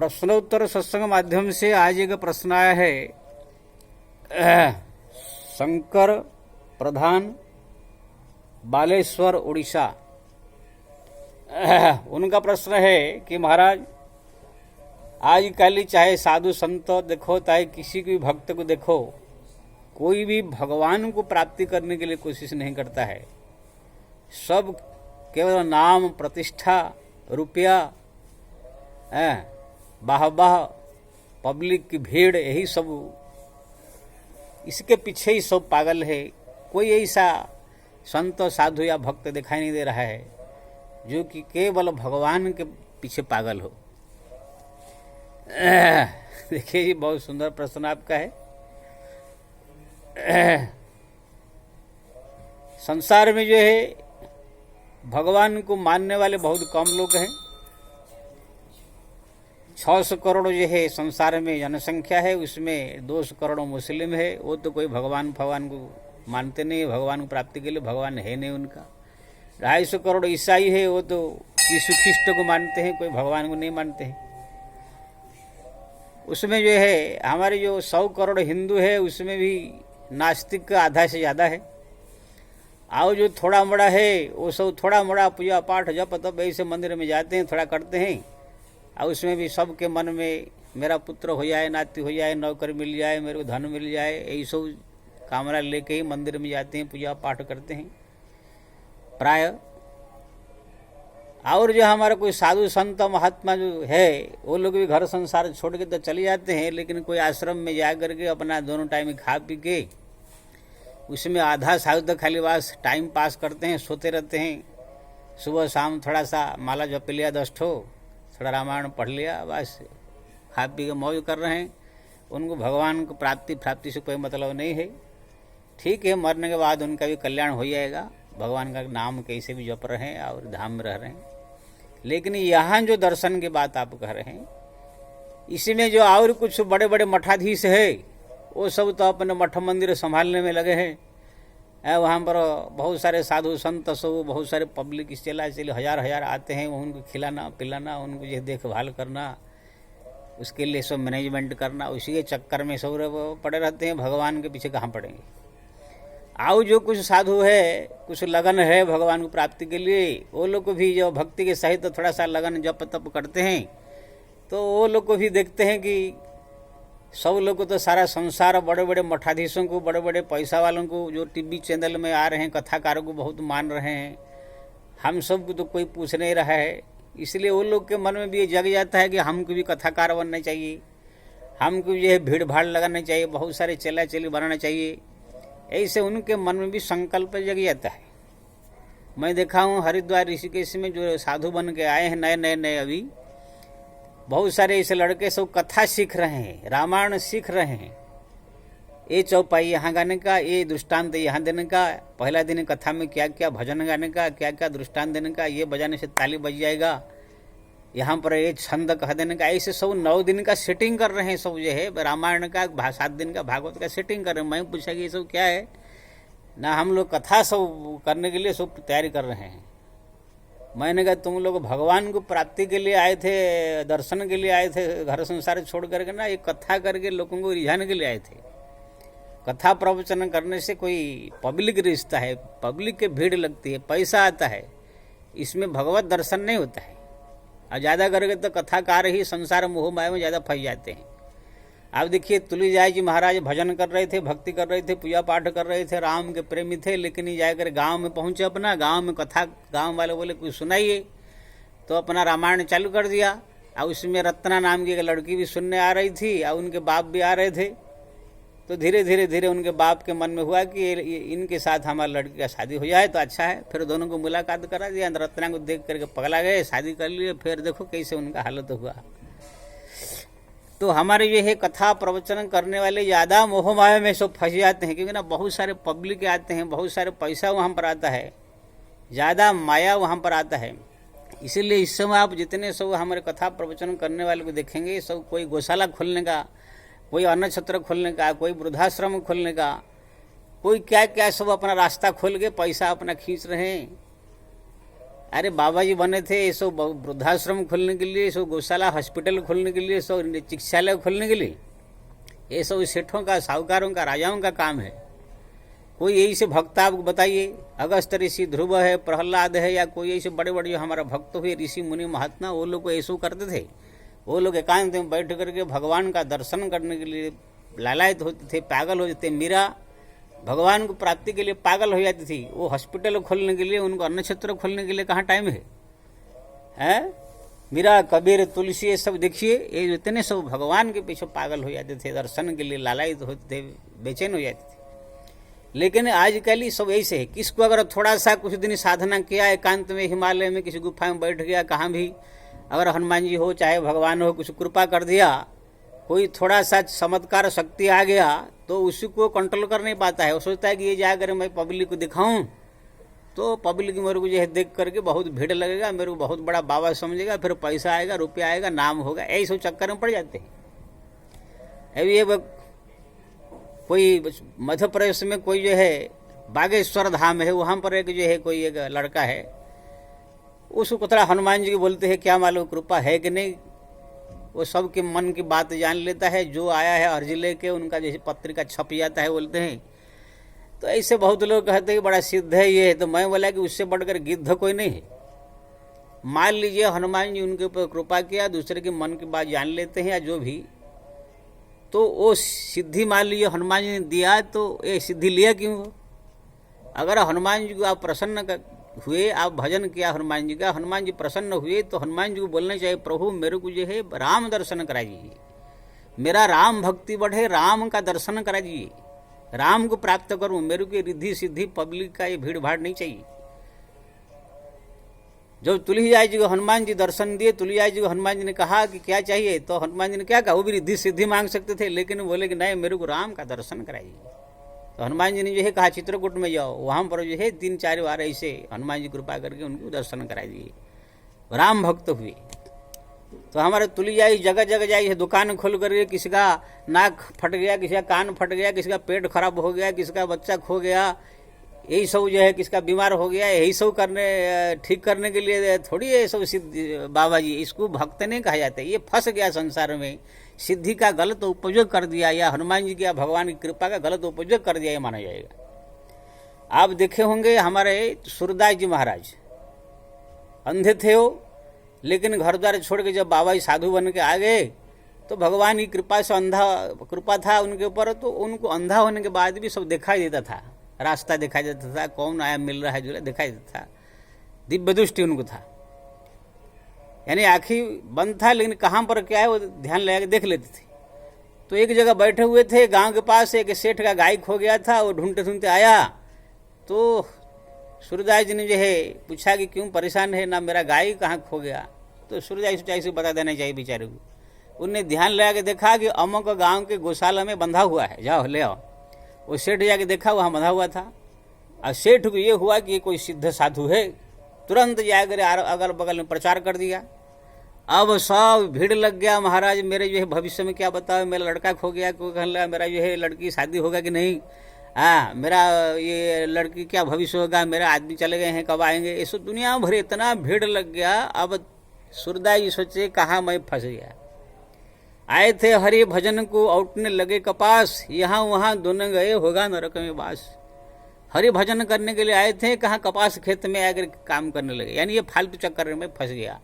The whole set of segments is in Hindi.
प्रश्नोत्तर सत्संग माध्यम से आज एक प्रश्न आया है। शंकर प्रधान, बालेश्वर, उड़ीसा। उनका प्रश्न है कि महाराज, आजकल चाहे साधु संत देखो, चाहे किसी भी भक्त को देखो, कोई भी भगवान को प्राप्ति करने के लिए कोशिश नहीं करता है। सब केवल नाम, प्रतिष्ठा, रुपया, वाह, पब्लिक की भीड़, यही सब, इसके पीछे ही सब पागल है। कोई ऐसा संत, साधु या भक्त दिखाई नहीं दे रहा है जो कि केवल भगवान के पीछे पागल हो। देखिए जी, बहुत सुंदर प्रश्न आपका है। संसार में जो है भगवान को मानने वाले बहुत कम लोग हैं। 600 करोड़ जो है संसार में जनसंख्या है, उसमें 200 करोड़ मुस्लिम है। वो तो कोई भगवान को मानते नहीं, भगवान को प्राप्ति के लिए भगवान है नहीं उनका। 250 करोड़ ईसाई है, वो तो यीशु ख्रिस्ट को मानते हैं, कोई भगवान को नहीं मानते हैं। उसमें जो है हमारे जो 100 करोड़ हिंदू है, उसमें भी नास्तिक का आधा से ज़्यादा है। और जो थोड़ा मोड़ा है वो सब थोड़ा मोड़ा पूजा पाठ जप तप ऐसे मंदिर में जाते हैं, थोड़ा करते हैं। और उसमें भी सबके मन में मेरा पुत्र हो जाए, नाती हो जाए, नौकरी मिल जाए, मेरे को धन मिल जाए, यही सब कामना लेके ही मंदिर में जाते हैं, पूजा पाठ करते हैं प्राय। और जो हमारा कोई साधु संत महात्मा जो है, वो लोग भी घर संसार छोड़ के तो चले जाते हैं, लेकिन कोई आश्रम में जा करके अपना दोनों टाइम खा पी के उसमें आधा साल तक खाली बस टाइम पास करते हैं, सोते रहते हैं। सुबह शाम थोड़ा सा माला जप लिया 10 ठो, थोड़ा रामायण पढ़ लिया, बस खा पी के मौज कर रहे हैं। उनको भगवान को प्राप्ति से कोई मतलब नहीं है। ठीक है, मरने के बाद उनका भी कल्याण हो जाएगा, भगवान का नाम कैसे भी जप रहे हैं और धाम में रह रहे हैं। लेकिन यहाँ जो दर्शन की बात आप कह रहे हैं, इसमें जो और कुछ बड़े बड़े मठाधीश है, वो सब तो अपने मठ मंदिर संभालने में लगे हैं। वहाँ पर बहुत सारे साधु संत सब, बहुत सारे पब्लिक इस चला चले हजार आते हैं। उनको खिलाना पिलाना, उनको ये देखभाल करना, उसके लिए सब मैनेजमेंट करना, उसी के चक्कर में सब पड़े रहते हैं। भगवान के पीछे कहाँ पड़ेंगे। आओ जो कुछ साधु है, कुछ लगन है भगवान को प्राप्ति के लिए, वो लोग को भी जो भक्ति के सहित तो थोड़ा सा लगन जप तप करते हैं, तो वो लोग को भी देखते हैं कि सब लोग को तो सारा संसार बड़े बड़े मठाधीशों को, बड़े बड़े पैसा वालों को, जो टीवी चैनल में आ रहे हैं, कथाकारों को बहुत मान रहे हैं, हम सब को तो कोई पूछ नहीं रहा है। इसलिए वो लोग के मन में भी ये जग जाता है कि हमको भी कथाकार बनना चाहिए, हमको ये भीड़ भाड़ लगाना चाहिए, बहुत सारे चेला चेली बनाना चाहिए। ऐसे उनके मन में भी संकल्प जग जाता है। मैं देखा हूँ हरिद्वार ऋषिकेश में जो साधु बन के आए हैं नए अभी, बहुत सारे ऐसे लड़के सब कथा सीख रहे हैं, रामायण सीख रहे हैं। ये चौपाई यहाँ गाने का, ये दृष्टांत यहाँ देने का, पहला दिन कथा में क्या क्या भजन गाने का, क्या क्या दृष्टांत देने का, ये बजाने से ताली बज जाएगा, यहाँ पर ये छंद कह देने का, ऐसे सब 9 दिन का सेटिंग कर रहे हैं। सब जो है रामायण का 7 दिन का भागवत का सेटिंग कर रहे हैं। मैं पूछा कि ये सब क्या है ना, हम लोग कथा सब करने के लिए सब तैयारी कर रहे हैं। मैंने कहा तुम लोग भगवान को प्राप्ति के लिए आए थे, दर्शन के लिए आए थे, घर संसार छोड़ करके ना, ये कथा करके लोगों को रिझाने के लिए आए थे। कथा प्रवचन करने से कोई पब्लिक रिश्ता है, पब्लिक के भीड़ लगती है, पैसा आता है, इसमें भगवत दर्शन नहीं होता है। और ज़्यादा करके तो कथाकार ही संसार मोह माया में ज़्यादा फंस जाते हैं। आप देखिए तुलसीदास जी महाराज भजन कर रहे थे, भक्ति कर रहे थे, पूजा पाठ कर रहे थे, राम के प्रेमी थे, लेकिन ये जाकर गांव में पहुंचे, अपना गांव में कथा, गांव वाले बोले कुछ सुनाइए, तो अपना रामायण चालू कर दिया। और उसमें रत्ना नाम की एक लड़की भी सुनने आ रही थी और उनके बाप भी आ रहे थे। तो धीरे धीरे उनके बाप के मन में हुआ कि इनके साथ हमारी लड़की का शादी हो जाए तो अच्छा है। फिर दोनों को मुलाकात करा दिया, रत्ना को देख करके पगला गए, शादी कर लिए। फिर देखो कैसे उनका हालत हुआ। तो हमारे ये है कथा प्रवचन करने वाले ज़्यादा मोह माया में सब फंस जाते हैं, क्योंकि ना बहुत सारे पब्लिक आते हैं, बहुत सारे पैसा वहाँ पर आता है, ज़्यादा माया वहाँ पर आता है। इसीलिए इस समय आप जितने सब हमारे कथा प्रवचन करने वाले को देखेंगे, सब कोई गौशाला खोलने का, कोई अन्न छत्र खोलने का, कोई वृद्धाश्रम खोलने का, कोई क्या क्या सब अपना रास्ता खोल के पैसा अपना खींच रहे हैं। अरे बाबा जी बने थे ये सब वृद्धाश्रम खोलने के लिए, सब गौशाला हॉस्पिटल खोलने के लिए, सब चिकित्सालय खोलने के लिए। ये सब सेठों का, साहूकारों का, राजाओं का काम है। कोई यही से भक्त आपको बताइए, अगस्त ऋषि, ध्रुव है, प्रहलाद है, या कोई ऐसे बड़े बड़े जो हमारा भक्त हुए ऋषि मुनि महात्मा, वो लोग ऐसा करते थे। वो लोग एकांत में बैठ करके भगवान का दर्शन करने के लिए लालायित होते थे, पागल हो जाते थे। मीरा भगवान को प्राप्ति के लिए पागल हो जाती थी। वो हॉस्पिटल खोलने के लिए, उनको अन्न क्षेत्र खोलने के लिए कहाँ टाइम है? मीरा, कबीर, तुलसी, ये सब देखिए, ये इतने सब भगवान के पीछे पागल हो जाते थे, दर्शन के लिए लालायित होते थे, बेचैन हो जाते थे। लेकिन आजकल सब ऐसे है, किसको अगर थोड़ा सा कुछ दिन साधना किया, एकांत में हिमालय में किसी गुफा में बैठ गया, कहाँ भी, अगर हनुमान जी हो चाहे भगवान हो, कुछ कृपा कर दिया, कोई थोड़ा सा चमत्कार शक्ति आ गया, तो उसी को कंट्रोल कर नहीं पाता है। वो सोचता है कि ये जाकर मैं पब्लिक को दिखाऊं, तो पब्लिक मेरे को जो है देख करके बहुत भीड़ लगेगा, मेरे को बहुत बड़ा बाबा समझेगा, फिर पैसा आएगा, रुपया आएगा, नाम होगा, ऐसे चक्कर में पड़ जाते हैं। अभी ये कोई मध्य प्रदेश में कोई जो है बागेश्वर धाम है, वहाँ पर एक जो है कोई एक लड़का है, उसको थोड़ा हनुमान जी को बोलते हैं, क्या मालूम कृपा है कि नहीं। वो सबके मन की बात जान लेता है, जो आया है अर्जी लेके, उनका जैसे पत्रिका छप जाता है बोलते हैं। तो ऐसे बहुत लोग कहते हैं बड़ा सिद्ध है ये। तो मैं बोला कि उससे बढ़कर गिद्ध कोई नहीं है। मान लीजिए हनुमान जी उनके ऊपर कृपा किया, दूसरे के मन की बात जान लेते हैं या जो भी, तो वो सिद्धि मान लीजिए हनुमान जी ने दिया, तो ये सिद्धि लिया क्यों हो? अगर हनुमान जी को आप प्रसन्न हुए, आप भजन किया हनुमान जी का, हनुमान जी प्रसन्न हुए, तो हनुमान जी को बोलना चाहिए, प्रभु मेरे को जो है राम दर्शन करा दीजिए, मेरा राम भक्ति बढ़े, राम का दर्शन करा दीजिए, राम को प्राप्त करूं, मेरे को रिद्धि सिद्धि पब्लिक का ये भीड़ भाड़ नहीं चाहिए। जब तुलसीदास जी को हनुमान जी दर्शन दिए, तुलसीदास जी को हनुमान जी ने कहा कि क्या चाहिए, तो हनुमान जी ने क्या कहा, वो भी रिद्धि सिद्धि मांग सकते थे, लेकिन बोले कि नहीं मेरे को राम का दर्शन कराइए। तो हनुमान जी ने जो है कहा चित्रकूट में जाओ, वहाँ पर जो है 3-4 बार ऐसे हनुमान जी कृपा करके उनको दर्शन करा दिए, राम भक्त हुए। तो हमारे तुलसीदास जगह जगह जाइए, दुकान खोल करके किसी का नाक फट गया, किसी का कान फट गया, किसी का पेट खराब हो गया, किसी का बच्चा खो गया, यही सब जो है किसका बीमार हो गया, यही सब करने ठीक करने के लिए थोड़ी ये सब सिद्धि बाबा जी, इसको भक्त नहीं कहा जाता। ये फंस गया संसार में, सिद्धि का गलत उपयोग कर दिया, या हनुमान जी की या भगवान की कृपा का गलत उपयोग कर दिया, ये माना जाएगा। आप देखे होंगे हमारे सूरदास जी महाराज अंधे थे वो, लेकिन घर द्वार छोड़ के जब बाबा जी साधु बन के आ गए, तो भगवान की कृपा से अंधा कृपा था उनके ऊपर, तो उनको अंधा होने के बाद भी सब दिखाई देता था, रास्ता दिखाई देता था, कौन आया मिल रहा है जो दिखाई देता था, दिव्य दृष्टि उनको था, यानी आँखी बंद था, लेकिन कहाँ पर क्या है वो ध्यान लगा के देख लेते थे। तो एक जगह बैठे हुए थे गांव के पास, एक सेठ का गाय खो गया था, वो ढूंढते ढूंढते आया, तो सूरदास जी ने जो है पूछा कि क्यों परेशान है, ना मेरा गाय कहाँ खो गया। तो सूरदास जी से बता देना चाहिए बेचारे को। उनने ध्यान लगा के देखा कि अमुक गांव के गौशाला में बंधा हुआ है, जाओ ले आओ। वो सेठ जाके देखा वहाँ बंधा हुआ था, और सेठ को ये हुआ कि ये कोई सिद्ध साधु है, तुरंत जाकर अगल बगल में प्रचार कर दिया। अब सब भीड़ लग गया, महाराज मेरे जो है भविष्य में क्या बताओ, मेरा लड़का खो गया, कोई कहने लगा मेरा जो है लड़की शादी होगा कि नहीं, मेरा ये लड़की क्या भविष्य होगा, मेरा आदमी चले गए हैं कब आएंगे, ये सब दुनिया भर इतना भीड़ लग गया। अब सूरदास जी सोचे कहाँ मैं फंस गया। आए थे हरि भजन को औटने लगे कपास, यहाँ वहाँ दोनों गए होगा नरक में वास। हरि भजन करने के लिए आए थे, कहाँ कपास खेत में आकर काम करने लगे, यानी ये फालतू चक्कर में फंस गया।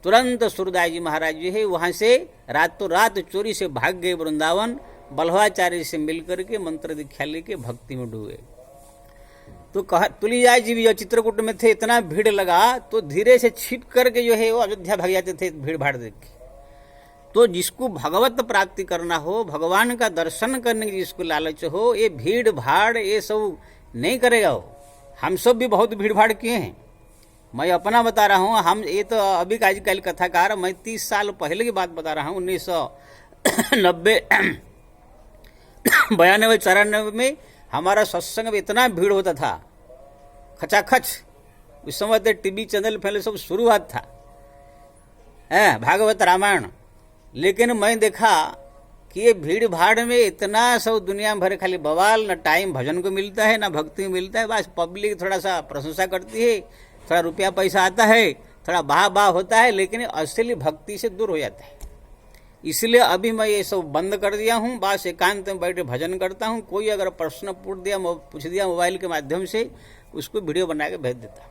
तुरंत सूरदास जी महाराज जो है वहाँ से रातों रात चोरी से भाग गए वृंदावन, बल्लभाचार्य से मिलकर के मंत्र दीक्षा लेके भक्ति में डूबे। तो कहा तुलसीदास जी भी जो चित्रकूट में थे, इतना भीड़ लगा तो धीरे से छिप करके जो है वो अयोध्या भाग जाते थे भीड़ भाड़ देख के। तो जिसको भगवत प्राप्ति करना हो, भगवान का दर्शन करने की जिसको लालच हो, ये भीड़ भाड़ ये सब नहीं करेगा हो। हम सब भी बहुत भीड़ भाड़ किए हैं, मैं अपना बता रहा हूँ। हम ये तो अभी का आजकल कथाकार, मैं 30 साल पहले की बात बता रहा हूँ, 1990 92-94 में हमारा सत्संग में इतना भीड़ होता था, खचाखच। उस समय तो टीवी चैनल पहले सब शुरुआत था, भागवत रामायण। लेकिन मैं देखा कि ये भीड़ भाड़ में इतना सब दुनिया भर खाली बवाल, न टाइम भजन को मिलता है, न भक्ति को मिलता है, बस पब्लिक थोड़ा सा प्रशंसा करती है, थोड़ा रुपया पैसा आता है, थोड़ा बाह बाह होता है, लेकिन असली भक्ति से दूर हो जाता है। इसलिए अभी मैं ये सब बंद कर दिया हूँ, बस एकांत में बैठे भजन करता हूँ। कोई अगर प्रश्न पूछ दिया मोबाइल के माध्यम से, उसको वीडियो बना के भेज देता।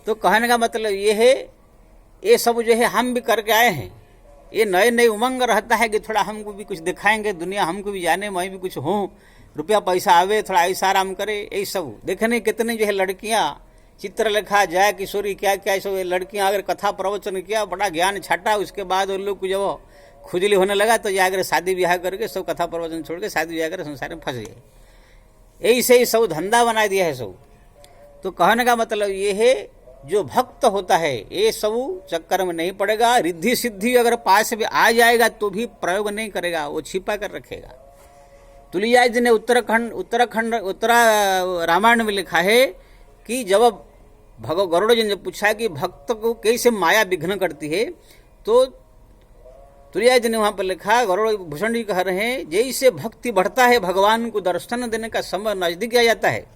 तो कहने का मतलब ये है, ये सब जो है हम भी करके आए हैं। ये नए नए उमंग रहता है कि थोड़ा हमको भी कुछ दिखाएंगे, दुनिया हमको भी जाने, मैं भी कुछ हूँ, रुपया पैसा आवे, थोड़ा ऐसा आराम करे। यही सब देखने कितने जो है लड़कियाँ चित्रलेखा, जया किशोरी, क्या क्या सब लड़कियां अगर कथा प्रवचन किया, बड़ा ज्ञान छाटा, उसके बाद उन लोग को जब खुजली होने लगा तो जाकर शादी ब्याह करके सब कथा प्रवचन छोड़ के शादी ब्याह कर संसार में फंस गए। यही से ही सब धंधा बना दिया है सब। तो कहने का मतलब ये है, जो भक्त होता है ये सब चक्कर में नहीं पड़ेगा। रिद्धि सिद्धि अगर पास में आ जाएगा तो भी प्रयोग नहीं करेगा, वो छिपा कर रखेगा। तुलसीदास जी ने उत्तरा रामायण में लिखा है कि जब गरुड़ जी ने पूछा कि भक्त को कैसे माया विघ्न करती है, तो तुलसीदास जी ने वहां पर लिखा, गरुड़ भूषण जी कह रहे हैं, जैसे भक्ति बढ़ता है, भगवान को दर्शन देने का समय नजदीक आ जाता है,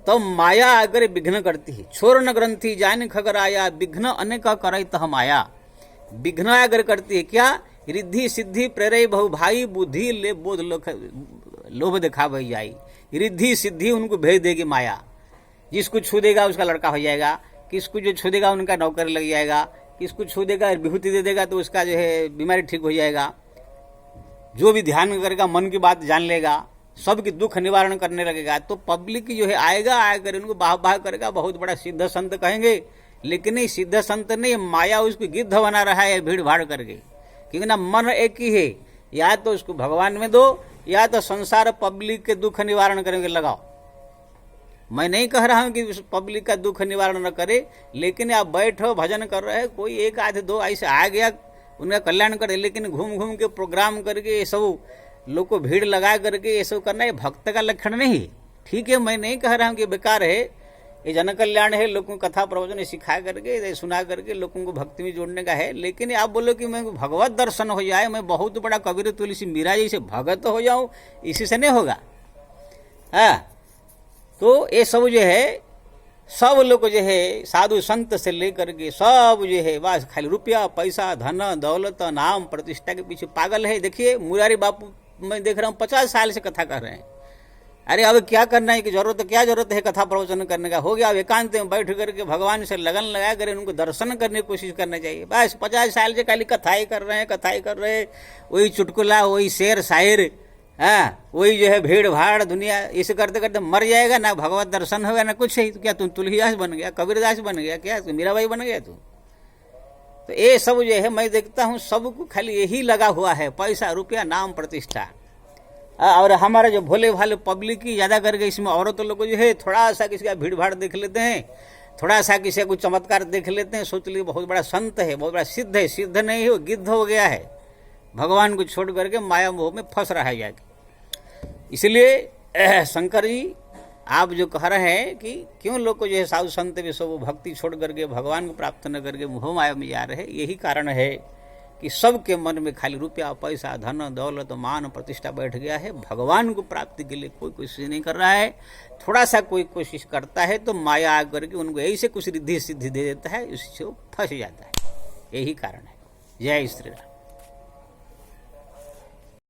तो माया आकर विघ्न करती है। छोर न ग्रंथि जान खगर आया, विघ्न अनेक करे तह माया। विघ्न आकर करती है क्या? रिद्धि सिद्धि प्रेरय बहु भाई, बुद्धि ले बोध लोभ दिखा भई जाई। रिद्धि सिद्धि उनको भेज देगी माया। जिसको छू देगा उसका लड़का हो जाएगा, किसको जो छू देगा उनका नौकर लग जाएगा, किसको छू देगा विभूति दे देगा तो उसका जो है बीमारी ठीक हो जाएगा। जो भी ध्यान करेगा मन की बात जान लेगा, सबकी दुख निवारण करने लगेगा। तो पब्लिक जो है आएगा, आकर उनको बाह बाह करेगा, बहुत बड़ा सिद्ध संत कहेंगे। लेकिन ये सिद्ध संत नहीं, माया उसको गिद्ध बना रहा है भीड़ भाड़ करके। क्योंकि ना मन एक ही है, या तो उसको भगवान में दो, या तो संसार पब्लिक के दुख निवारण करके लगाओ। मैं नहीं कह रहा हूं कि पब्लिक का दुख निवारण न करे, लेकिन आप बैठो भजन कर रहे हैं, कोई एक आधे दो ऐसे आ गया उनका कल्याण करे, लेकिन घूम घूम के प्रोग्राम करके ये सब लोग को भीड़ लगा करके ये सब करना, ये भक्त का लक्षण नहीं है। ठीक है, मैं नहीं कह रहा हूं कि बेकार है, ये जन कल्याण है, लोगों को कथा प्रवचन सिखा करके सुना करके लोगों को भक्ति में जोड़ने का है। लेकिन आप बोलो कि मैं भगवत दर्शन हो जाए, मैं बहुत बड़ा कबीर तुलसी मीरा जैसे भगत हो जाऊं, इसी से नहीं होगा। हाँ, तो ये सब जो है, सब लोग जो है साधु संत से लेकर के सब जो है बस खाली रुपया पैसा धन दौलत नाम प्रतिष्ठा के पीछे पागल है। देखिए मुरारी बापू, मैं देख रहा हूँ 50 साल से कथा कर रहे हैं। अरे अब क्या करना है कि क्या जरूरत है कथा प्रवचन करने का? हो गया, अब एकांत में बैठ करके भगवान से लगन लगा कर उनको दर्शन करने की कोशिश करना चाहिए। बस 50 साल से खाली कथाई कर रहे हैं, वही चुटकुला, वही शेर शायर, हाँ, वही जो है भीड़ भाड़ दुनिया, इसे करते करते मर जाएगा। ना भगवत दर्शन होगा ना कुछ है। तो क्या तुम तुलसीदास बन गया, कबीरदास बन गया, क्या मीराबाई बन गया तू? तो ये सब जो है मैं देखता हूँ सबको खाली यही लगा हुआ है, पैसा रुपया नाम प्रतिष्ठा। और हमारे जो भोले भाले पब्लिक की ज्यादा करके इसमें औरत लोग जो है थोड़ा सा किसी का भीड़ भाड़ देख लेते हैं, थोड़ा सा किसी का कुछ चमत्कार देख लेते हैं, सोच लिए बहुत बड़ा संत है, बहुत बड़ा सिद्ध है। सिद्ध नहीं है, वो गिद्ध हो गया है, भगवान को छोड़ करके माया मोह में फंस रहा है जाके। इसलिए शंकर जी आप जो कह रहे हैं कि क्यों लोग को जो है साधु संत में सब भक्ति छोड़ करके भगवान को प्राप्त न करके मोह माया में जा रहे हैं, यही कारण है कि सबके मन में खाली रुपया पैसा धन दौलत मान प्रतिष्ठा बैठ गया है। भगवान को प्राप्ति के लिए कोई कोशिश नहीं कर रहा है। थोड़ा सा कोई कोशिश करता है तो माया आकर के उनको ऐसे कुछ रिद्धि सिद्धि दे देता है, उससे वो फंस जाता है। यही कारण है। जय श्री राम।